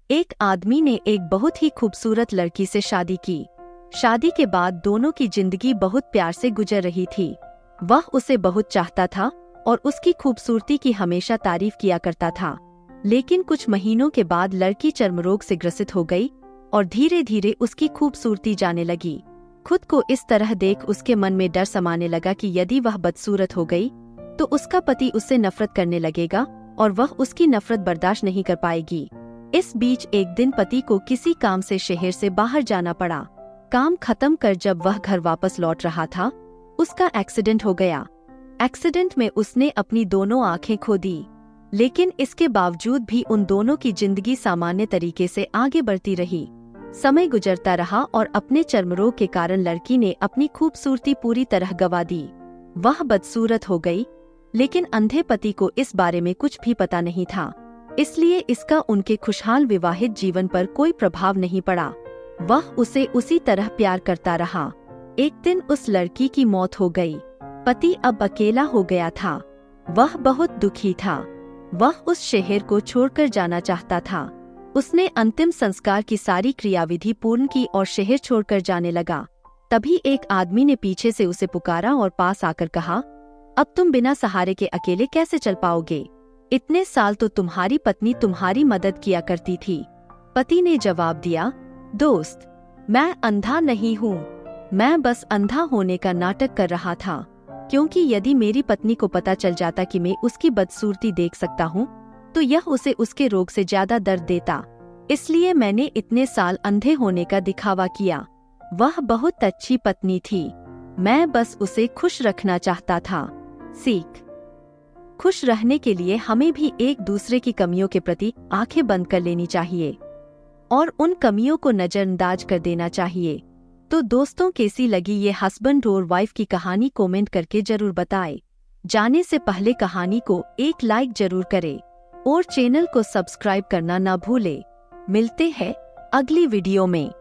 एक आदमी ने एक बहुत ही खूबसूरत लड़की से शादी की। शादी के बाद दोनों की जिंदगी बहुत प्यार से गुजर रही थी। वह उसे बहुत चाहता था और उसकी खूबसूरती की हमेशा तारीफ किया करता था। लेकिन कुछ महीनों के बाद लड़की चर्मरोग से ग्रसित हो गई और धीरे धीरे उसकी खूबसूरती जाने लगी। खुद को इस तरह देख उसके मन में डर समाने लगा कि यदि वह बदसूरत हो गई तो उसका पति उससे नफरत करने लगेगा और वह उसकी नफरत बर्दाश्त नहीं कर पाएगी। इस बीच एक दिन पति को किसी काम से शहर से बाहर जाना पड़ा। काम खत्म कर जब वह घर वापस लौट रहा था, उसका एक्सीडेंट हो गया। एक्सीडेंट में उसने अपनी दोनों आंखें खो दी, लेकिन इसके बावजूद भी उन दोनों की जिंदगी सामान्य तरीके से आगे बढ़ती रही। समय गुजरता रहा और अपने चर्मरोग के कारण लड़की ने अपनी खूबसूरती पूरी तरह गंवा दी। वह बदसूरत हो गई, लेकिन अंधे पति को इस बारे में कुछ भी पता नहीं था, इसलिए इसका उनके खुशहाल विवाहित जीवन पर कोई प्रभाव नहीं पड़ा। वह उसे उसी तरह प्यार करता रहा। एक दिन उस लड़की की मौत हो गई। पति अब अकेला हो गया था। वह बहुत दुखी था। वह उस शहर को छोड़कर जाना चाहता था। उसने अंतिम संस्कार की सारी क्रियाविधि पूर्ण की और शहर छोड़कर जाने लगा। तभी एक आदमी ने पीछे से उसे पुकारा और पास आकर कहा, अब तुम बिना सहारे के अकेले कैसे चल पाओगे? इतने साल तो तुम्हारी पत्नी तुम्हारी मदद किया करती थी। पति ने जवाब दिया, दोस्त, मैं अंधा नहीं हूँ। मैं बस अंधा होने का नाटक कर रहा था, क्योंकि यदि मेरी पत्नी को पता चल जाता कि मैं उसकी बदसूरती देख सकता हूँ तो यह उसे उसके रोग से ज्यादा दर्द देता। इसलिए मैंने इतने साल अंधे होने का दिखावा किया। वह बहुत अच्छी पत्नी थी। मैं बस उसे खुश रखना चाहता था। सीख: खुश रहने के लिए हमें भी एक दूसरे की कमियों के प्रति आंखें बंद कर लेनी चाहिए और उन कमियों को नजरअंदाज कर देना चाहिए। तो दोस्तों, कैसी लगी ये हस्बैंड और वाइफ की कहानी कमेंट करके जरूर बताएं। जाने से पहले कहानी को एक लाइक जरूर करें और चैनल को सब्सक्राइब करना ना भूलें। मिलते हैं अगली वीडियो में।